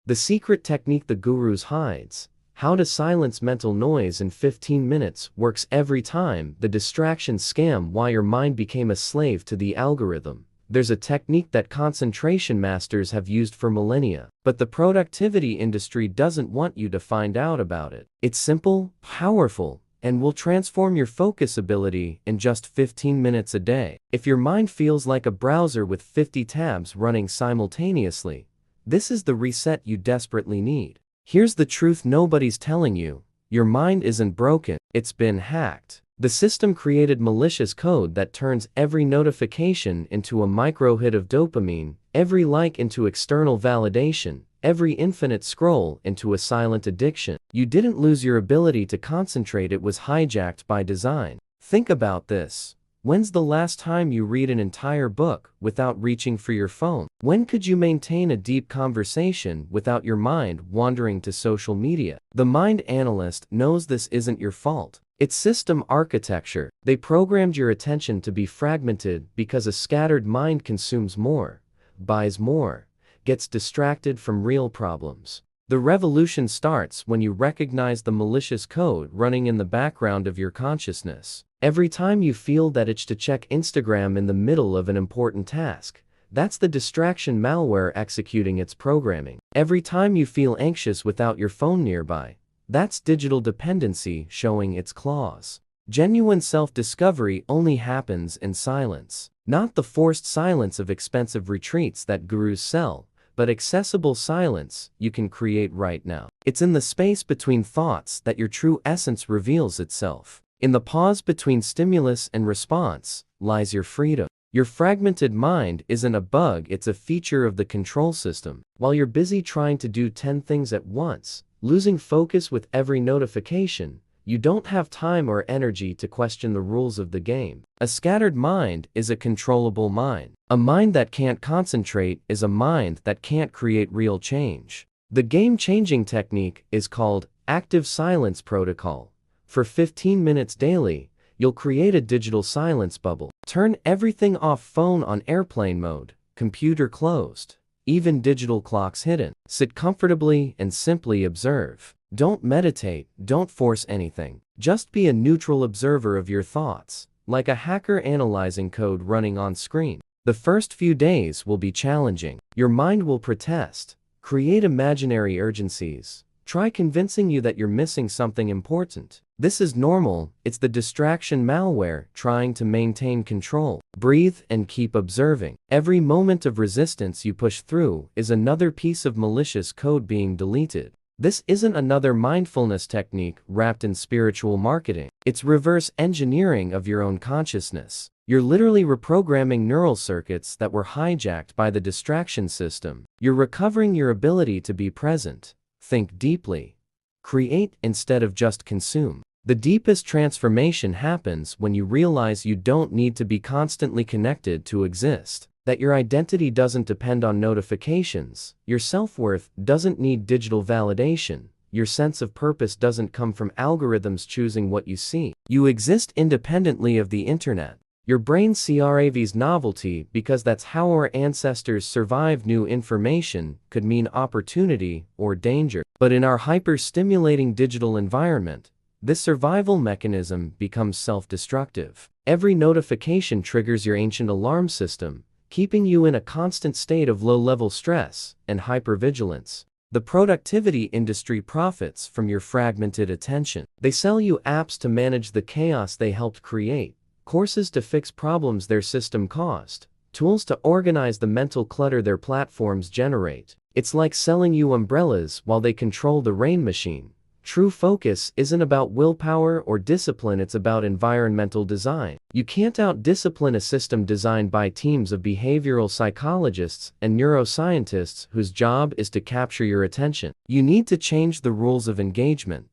The secret technique the gurus hides, how to silence mental noise in 15 minutes, works every time. The distraction scam, why your mind became a slave to the algorithm. There's a technique that concentration masters have used for millennia, but the productivity industry doesn't want you to find out about it. It's simple, powerful, and will transform your focus ability in just 15 minutes a day. If your mind feels like a browser with 50 tabs running simultaneously, this is the reset you desperately need. Here's the truth nobody's telling you: your mind isn't broken, it's been hacked. The system created malicious code that turns every notification into a micro hit of dopamine, every like into external validation, every infinite scroll into a silent addiction. You didn't lose your ability to concentrate, it was hijacked by design. Think about this. When's the last time you read an entire book without reaching for your phone? When could you maintain a deep conversation without your mind wandering to social media? The mind analyst knows this isn't your fault. It's system architecture. They programmed your attention to be fragmented because a scattered mind consumes more, buys more, gets distracted from real problems. The revolution starts when you recognize the malicious code running in the background of your consciousness. Every time you feel that itch to check Instagram in the middle of an important task, that's the distraction malware executing its programming. Every time you feel anxious without your phone nearby, that's digital dependency showing its claws. Genuine self-discovery only happens in silence. Not the forced silence of expensive retreats that gurus sell, but accessible silence you can create right now. It's in the space between thoughts that your true essence reveals itself. In the pause between stimulus and response lies your freedom. Your fragmented mind isn't a bug, it's a feature of the control system. While you're busy trying to do 10 things at once, losing focus with every notification, you don't have time or energy to question the rules of the game. A scattered mind is a controllable mind. A mind that can't concentrate is a mind that can't create real change. The game-changing technique is called active silence protocol. For 15 minutes daily, you'll create a digital silence bubble. Turn everything off: phone on airplane mode, computer closed, even digital clocks hidden. Sit comfortably and simply observe. Don't meditate, don't force anything. Just be a neutral observer of your thoughts, like a hacker analyzing code running on screen. The first few days will be challenging. Your mind will protest, create imaginary urgencies, try convincing you that you're missing something important. This is normal, it's the distraction malware trying to maintain control. Breathe and keep observing. Every moment of resistance you push through is another piece of malicious code being deleted. This isn't another mindfulness technique wrapped in spiritual marketing. It's reverse engineering of your own consciousness. You're literally reprogramming neural circuits that were hijacked by the distraction system. You're recovering your ability to be present, think deeply, create instead of just consume. The deepest transformation happens when you realize you don't need to be constantly connected to exist, that your identity doesn't depend on notifications, your self-worth doesn't need digital validation, your sense of purpose doesn't come from algorithms choosing what you see. You exist independently of the internet. Your brain craves novelty because that's how our ancestors survived. New information could mean opportunity or danger. But in our hyper-stimulating digital environment, this survival mechanism becomes self-destructive. Every notification triggers your ancient alarm system, keeping you in a constant state of low-level stress and hypervigilance. The productivity industry profits from your fragmented attention. They sell you apps to manage the chaos they helped create, courses to fix problems their system caused, tools to organize the mental clutter their platforms generate. It's like selling you umbrellas while they control the rain machine. True focus isn't about willpower or discipline, it's about environmental design. You can't out-discipline a system designed by teams of behavioral psychologists and neuroscientists whose job is to capture your attention. You need to change the rules of engagement,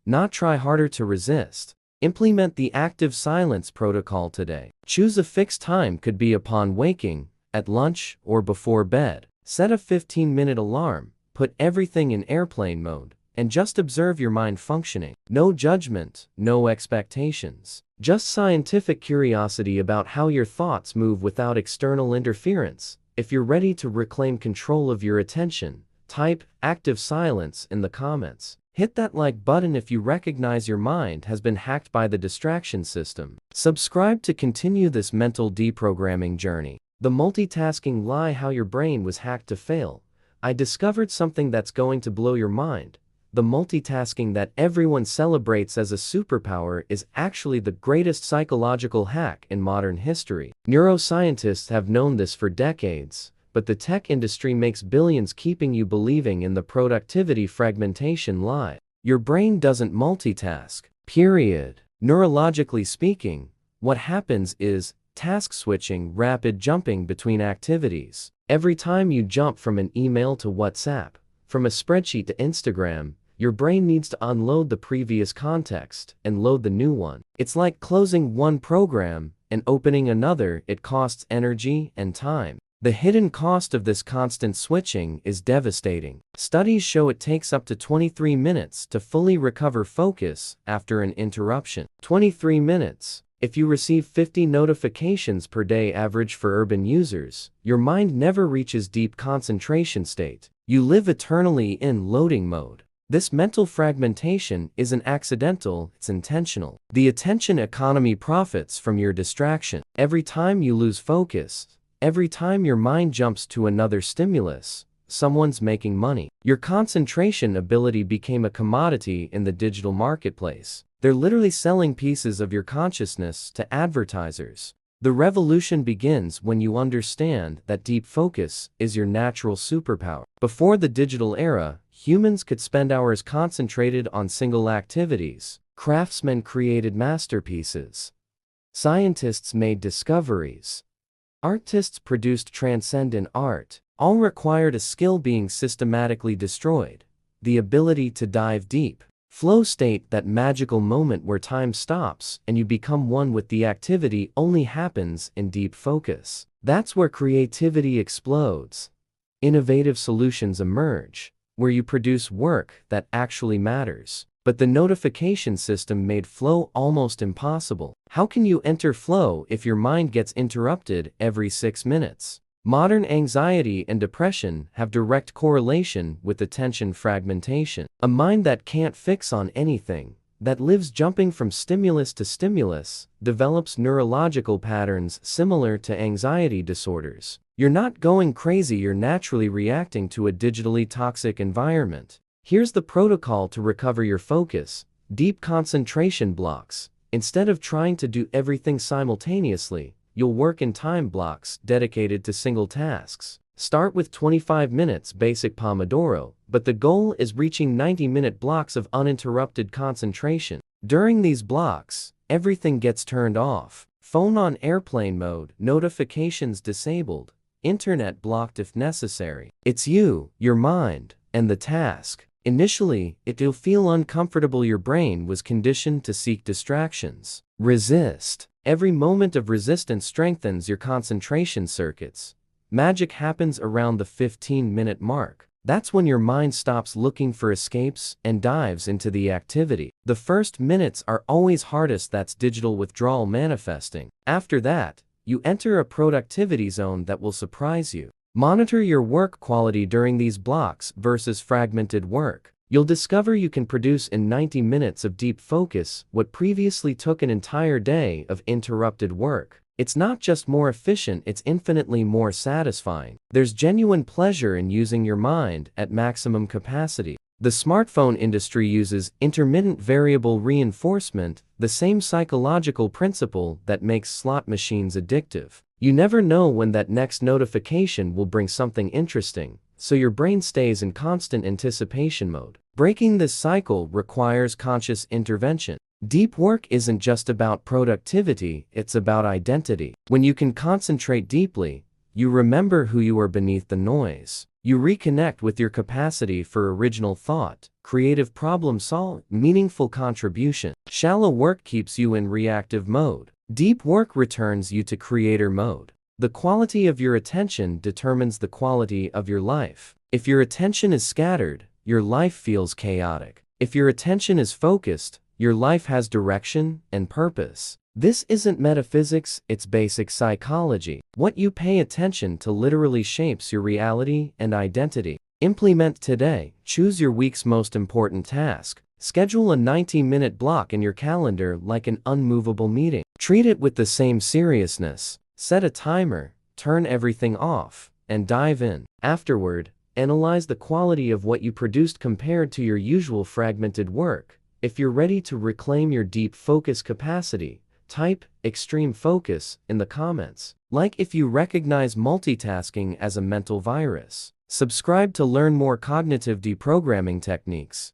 not try harder to resist. Implement the active silence protocol today. Choose a fixed time, could be upon waking, at lunch, or before bed. Set a 15-minute alarm, put everything in airplane mode, and just observe your mind functioning. No judgment, no expectations. Just scientific curiosity about how your thoughts move without external interference. If you're ready to reclaim control of your attention, Type active silence in the comments. Hit that like button if you recognize your mind has been hacked by the distraction system. Subscribe to continue this mental deprogramming journey. The multitasking lie: how your brain was hacked to fail. I discovered something that's going to blow your mind. The multitasking that everyone celebrates as a superpower is actually the greatest psychological hack in modern history. Neuroscientists have known this for decades, but the tech industry makes billions keeping you believing in the productivity fragmentation lie. Your brain doesn't multitask, period. Neurologically speaking, what happens is task switching, rapid jumping between activities. Every time you jump from an email to WhatsApp, from a spreadsheet to Instagram, your brain needs to unload the previous context and load the new one. It's like closing one program and opening another. It costs energy and time. The hidden cost of this constant switching is devastating. Studies show it takes up to 23 minutes to fully recover focus after an interruption. 23 minutes. If you receive 50 notifications per day average for urban users, your mind never reaches deep concentration state. You live eternally in loading mode. This mental fragmentation isn't accidental, it's intentional. The attention economy profits from your distraction. Every time you lose focus, every time your mind jumps to another stimulus, someone's making money. Your concentration ability became a commodity in the digital marketplace. They're literally selling pieces of your consciousness to advertisers. The revolution begins when you understand that deep focus is your natural superpower. Before the digital era, humans could spend hours concentrated on single activities. Craftsmen created masterpieces. Scientists made discoveries. Artists produced transcendent art. All required a skill being systematically destroyed: the ability to dive deep. Flow state, that magical moment where time stops and you become one with the activity, only happens in deep focus. That's where creativity explodes. Innovative solutions emerge, where you produce work that actually matters. But the notification system made flow almost impossible. How can you enter flow if your mind gets interrupted every 6 minutes? Modern anxiety and depression have direct correlation with attention fragmentation. A mind that can't fix on anything, that lives jumping from stimulus to stimulus, develops neurological patterns similar to anxiety disorders. You're not going crazy, you're naturally reacting to a digitally toxic environment. Here's the protocol to recover your focus: deep concentration blocks. Instead of trying to do everything simultaneously, you'll work in time blocks dedicated to single tasks. Start with 25 minutes basic Pomodoro, but the goal is reaching 90-minute blocks of uninterrupted concentration. During these blocks, everything gets turned off. Phone on airplane mode, notifications disabled, internet blocked if necessary. It's you, your mind, and the task. Initially, it'll feel uncomfortable. Your brain was conditioned to seek distractions. Resist. Every moment of resistance strengthens your concentration circuits. Magic happens around the 15-minute mark. That's when your mind stops looking for escapes and dives into the activity. The first minutes are always hardest. That's digital withdrawal manifesting. After that, you enter a productivity zone that will surprise you. Monitor your work quality during these blocks versus fragmented work. You'll discover you can produce in 90 minutes of deep focus what previously took an entire day of interrupted work. It's not just more efficient, it's infinitely more satisfying. There's genuine pleasure in using your mind at maximum capacity. The smartphone industry uses intermittent variable reinforcement, the same psychological principle that makes slot machines addictive. You never know when that next notification will bring something interesting, so your brain stays in constant anticipation mode. Breaking this cycle requires conscious intervention. Deep work isn't just about productivity, it's about identity. When you can concentrate deeply, you remember who you are beneath the noise. You reconnect with your capacity for original thought, creative problem solving, meaningful contribution. Shallow work keeps you in reactive mode. Deep work returns you to creator mode. The quality of your attention determines the quality of your life. If your attention is scattered, your life feels chaotic. If your attention is focused, your life has direction and purpose. This isn't metaphysics, it's basic psychology. What you pay attention to literally shapes your reality and identity. Implement today. Choose your week's most important task. Schedule a 90-minute block in your calendar like an unmovable meeting. Treat it with the same seriousness. Set a timer, turn everything off, and dive in. Afterward, analyze the quality of what you produced compared to your usual fragmented work. If you're ready to reclaim your deep focus capacity, type extreme focus in the comments. Like if you recognize multitasking as a mental virus. Subscribe to learn more cognitive deprogramming techniques.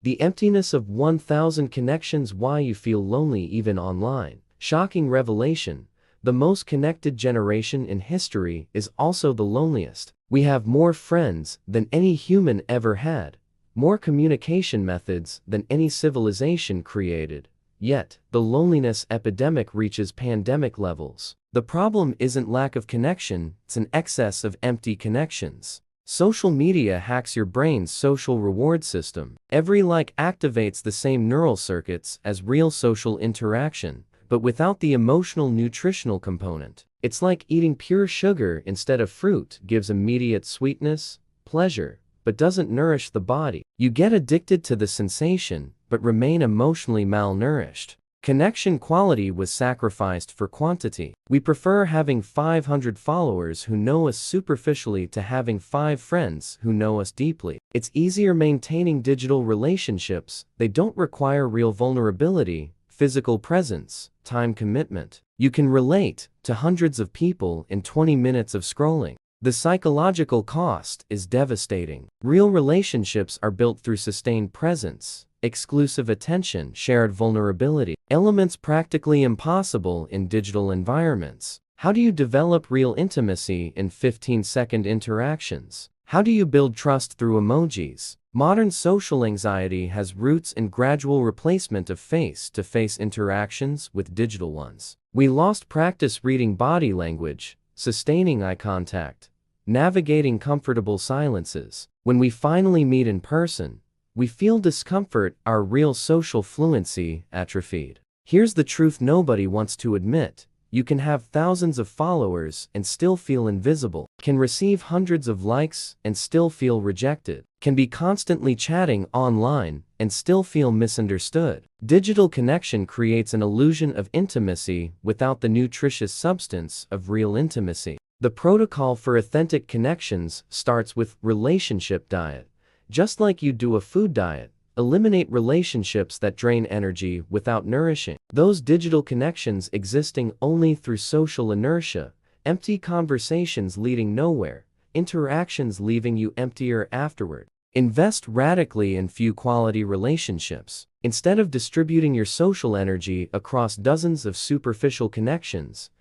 The emptiness of 1,000 connections. Why you feel lonely even online. Shocking revelation. The most connected generation in history is also the loneliest. We have more friends than any human ever had, more communication methods than any civilization created. Yet, the loneliness epidemic reaches pandemic levels. The problem isn't lack of connection, it's an excess of empty connections. Social media hacks your brain's social reward system. Every like activates the same neural circuits as real social interaction, but without the emotional nutritional component. It's like eating pure sugar instead of fruit. Gives immediate sweetness, pleasure, but doesn't nourish the body. You get addicted to the sensation, but remain emotionally malnourished. Connection quality was sacrificed for quantity. We prefer having 500 followers who know us superficially to having 5 friends who know us deeply. It's easier maintaining digital relationships. They don't require real vulnerability, physical presence, time commitment. You can relate to hundreds of people in 20 minutes of scrolling. The psychological cost is devastating. Real relationships are built through sustained presence, exclusive attention, shared vulnerability, elements practically impossible in digital environments. How do you develop real intimacy in 15-second interactions? How do you build trust through emojis? Modern social anxiety has roots in gradual replacement of face-to-face interactions with digital ones. We lost practice reading body language, sustaining eye contact, navigating comfortable silences. When we finally meet in person, we feel discomfort. Our real social fluency atrophied. Here's the truth nobody wants to admit. You can have thousands of followers and still feel invisible. Can receive hundreds of likes and still feel rejected. Can be constantly chatting online and still feel misunderstood. Digital connection creates an illusion of intimacy without the nutritious substance of real intimacy. The protocol for authentic connections starts with relationship diet. Just like you do a food diet, eliminate relationships that drain energy without nourishing. Those digital connections existing only through social inertia, empty conversations leading nowhere, interactions leaving you emptier afterward. Invest radically in few quality relationships. Instead of distributing your social energy across dozens of superficial connections,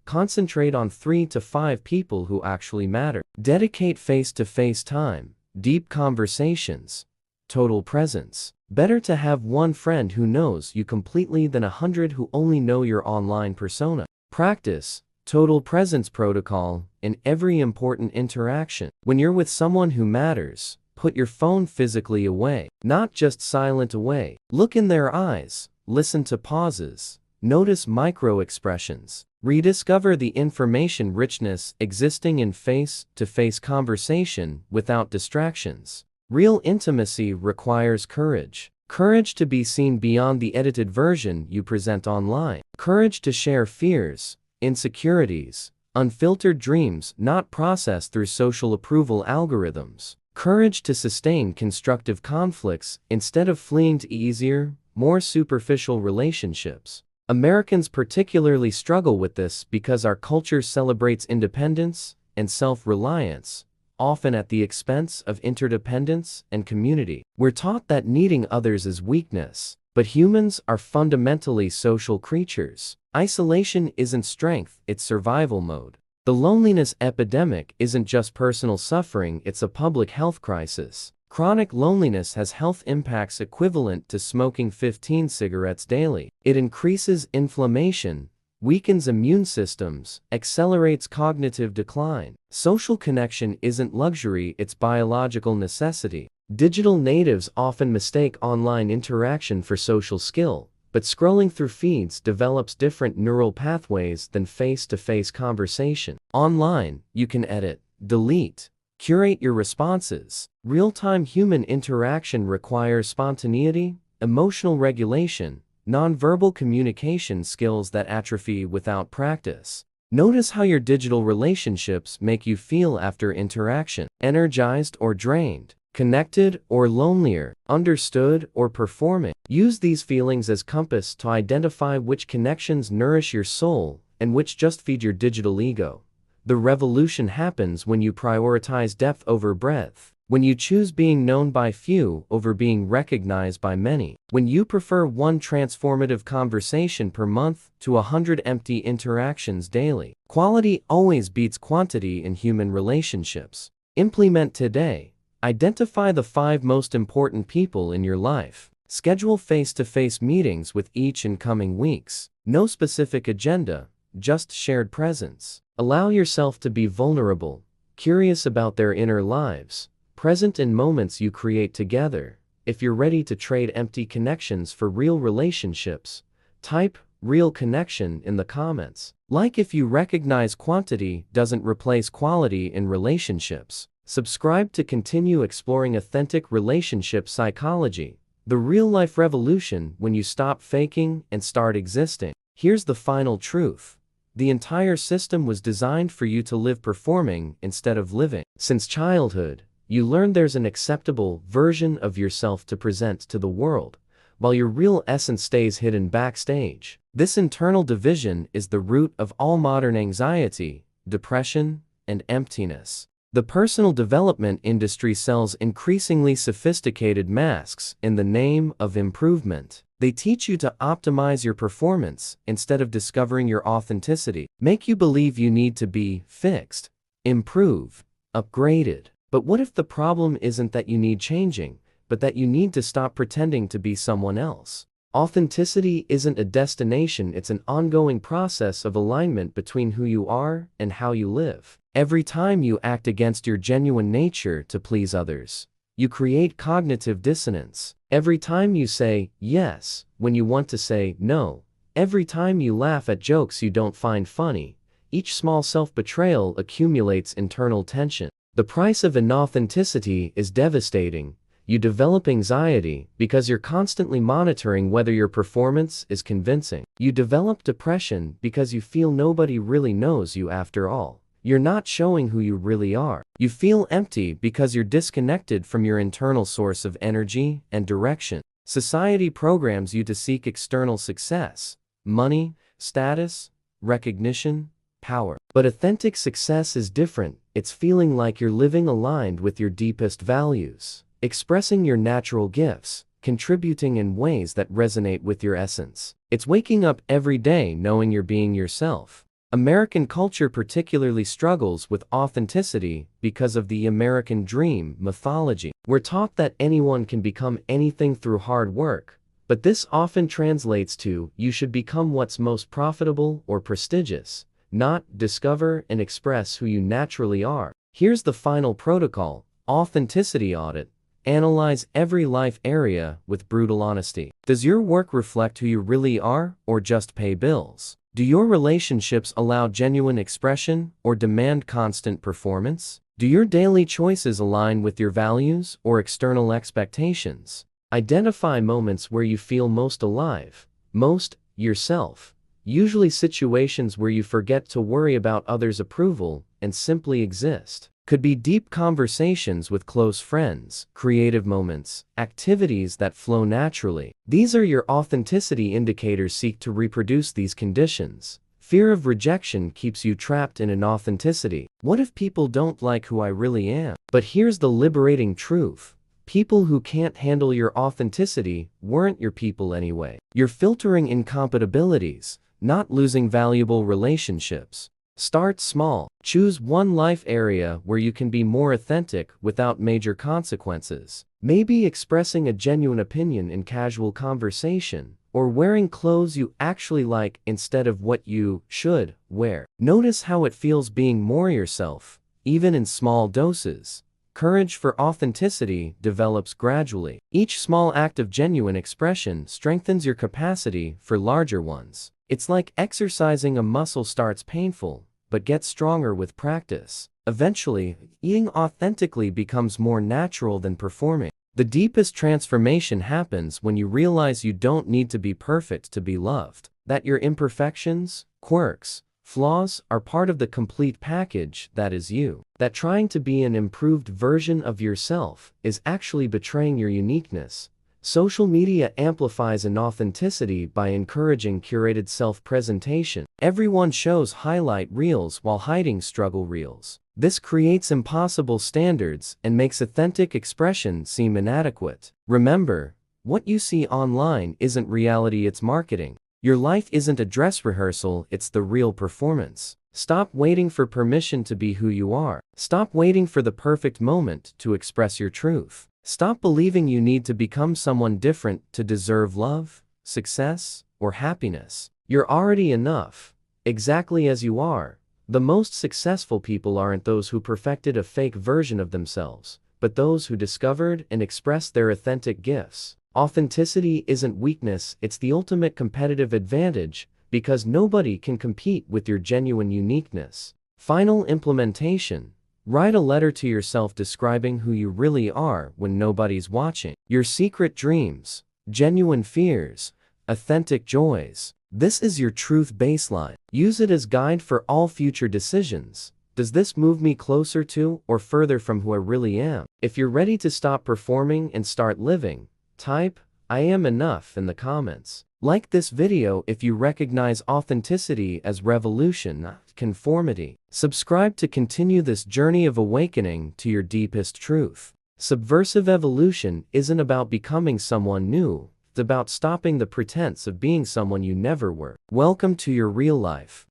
concentrate on 3 to 5 people who actually matter. Dedicate face-to-face time, deep conversations, total presence. Better to have one friend who knows you completely than 100 who only know your online persona. Practice total presence protocol in every important interaction. When you're with someone who matters, put your phone physically away, not just silent away. Look in their eyes, listen to pauses, notice micro expressions. Rediscover the information richness existing in face-to-face conversation without distractions. Real intimacy requires courage. Courage to be seen beyond the edited version you present online. Courage to share fears, insecurities, unfiltered dreams not processed through social approval algorithms. Courage to sustain constructive conflicts instead of fleeing to easier, more superficial relationships. Americans particularly struggle with this because our culture celebrates independence and self-reliance, often at the expense of interdependence and community. We're taught that needing others is weakness, but humans are fundamentally social creatures. Isolation isn't strength, it's survival mode. The loneliness epidemic isn't just personal suffering, it's a public health crisis. Chronic loneliness has health impacts equivalent to smoking 15 cigarettes daily. It increases inflammation, weakens immune systems, accelerates cognitive decline. Social connection isn't luxury, it's biological necessity. Digital natives often mistake online interaction for social skill, but scrolling through feeds develops different neural pathways than face-to-face conversation. Online, you can edit, delete, Curate your responses. Real-time human interaction requires spontaneity, emotional regulation, nonverbal communication skills that atrophy without practice. Notice how your digital relationships make you feel after interaction. Energized or drained, connected or lonelier, understood or performing. Use these feelings as compass to identify which connections nourish your soul and which just feed your digital ego. The revolution happens when you prioritize depth over breadth, when you choose being known by few over being recognized by many, when you prefer one transformative conversation per month to 100 empty interactions daily. Quality always beats quantity in human relationships. Implement today. Identify the 5 most important people in your life. Schedule face-to-face meetings with each in coming weeks. No specific agenda, just shared presence. Allow yourself to be vulnerable, curious about their inner lives, present in moments you create together. If you're ready to trade empty connections for real relationships, type "real connection" in the comments. Like if you recognize quantity doesn't replace quality in relationships. Subscribe to continue exploring authentic relationship psychology, the real-life revolution when you stop faking and start existing. Here's the final truth. The entire system was designed for you to live performing instead of living. Since childhood, you learn there's an acceptable version of yourself to present to the world, while your real essence stays hidden backstage. This internal division is the root of all modern anxiety, depression, and emptiness. The personal development industry sells increasingly sophisticated masks in the name of improvement. They teach you to optimize your performance instead of discovering your authenticity. Make you believe you need to be fixed, improved, upgraded. But what if the problem isn't that you need changing, but that you need to stop pretending to be someone else? Authenticity isn't a destination, it's an ongoing process of alignment between who you are and how you live. Every time you act against your genuine nature to please others, you create cognitive dissonance. Every time you say yes when you want to say no, every time you laugh at jokes you don't find funny, each small self-betrayal accumulates internal tension. The price of inauthenticity is devastating. You develop anxiety because you're constantly monitoring whether your performance is convincing. You develop depression because you feel nobody really knows you after all. You're not showing who you really are. You feel empty because you're disconnected from your internal source of energy and direction. Society programs you to seek external success, money, status, recognition, power. But authentic success is different. It's feeling like you're living aligned with your deepest values, expressing your natural gifts, contributing in ways that resonate with your essence. It's waking up every day knowing you're being yourself. American culture particularly struggles with authenticity because of the American dream mythology. We're taught that anyone can become anything through hard work, but this often translates to you should become what's most profitable or prestigious, not discover and express who you naturally are. Here's the final protocol: authenticity audit. Analyze every life area with brutal honesty. Does your work reflect who you really are or just pay bills? Do your relationships allow genuine expression or demand constant performance? Do your daily choices align with your values or external expectations? Identify moments where you feel most alive, most yourself. Usually situations where you forget to worry about others' approval and simply exist. Could be deep conversations with close friends, creative moments, activities that flow naturally. These are your authenticity indicators. Seek to reproduce these conditions. Fear of rejection keeps you trapped in inauthenticity. What if people don't like who I really am? But here's the liberating truth. People who can't handle your authenticity weren't your people anyway. You're filtering incompatibilities, not losing valuable relationships. Start small. Choose one life area where you can be more authentic without major consequences. Maybe expressing a genuine opinion in casual conversation, or wearing clothes you actually like instead of what you should wear. Notice how it feels being more yourself, even in small doses. Courage for authenticity develops gradually. Each small act of genuine expression strengthens your capacity for larger ones. It's like exercising a muscle: starts painful, but gets stronger with practice. Eventually, eating authentically becomes more natural than performing. The deepest transformation happens when you realize you don't need to be perfect to be loved, that your imperfections, quirks, flaws are part of the complete package that is you, that trying to be an improved version of yourself is actually betraying your uniqueness. Social media amplifies inauthenticity by encouraging curated self-presentation. Everyone shows highlight reels while hiding struggle reels. This creates impossible standards and makes authentic expression seem inadequate. Remember, what you see online isn't reality, it's marketing. Your life isn't a dress rehearsal, it's the real performance. Stop waiting for permission to be who you are. Stop waiting for the perfect moment to express your truth. Stop believing you need to become someone different to deserve love, success, or happiness. You're already enough, exactly as you are. The most successful people aren't those who perfected a fake version of themselves, but those who discovered and expressed their authentic gifts. Authenticity isn't weakness, it's the ultimate competitive advantage, because nobody can compete with your genuine uniqueness. Final implementation. Write a letter to yourself describing who you really are when nobody's watching. Your secret dreams, genuine fears, authentic joys. This is your truth baseline. Use it as guide for all future decisions. Does this move me closer to or further from who I really am? If you're ready to stop performing and start living, type "I am enough" in the comments. Like this video if you recognize authenticity as revolution, not conformity. Subscribe to continue this journey of awakening to your deepest truth. Subversive evolution isn't about becoming someone new, it's about stopping the pretense of being someone you never were. Welcome to your real life.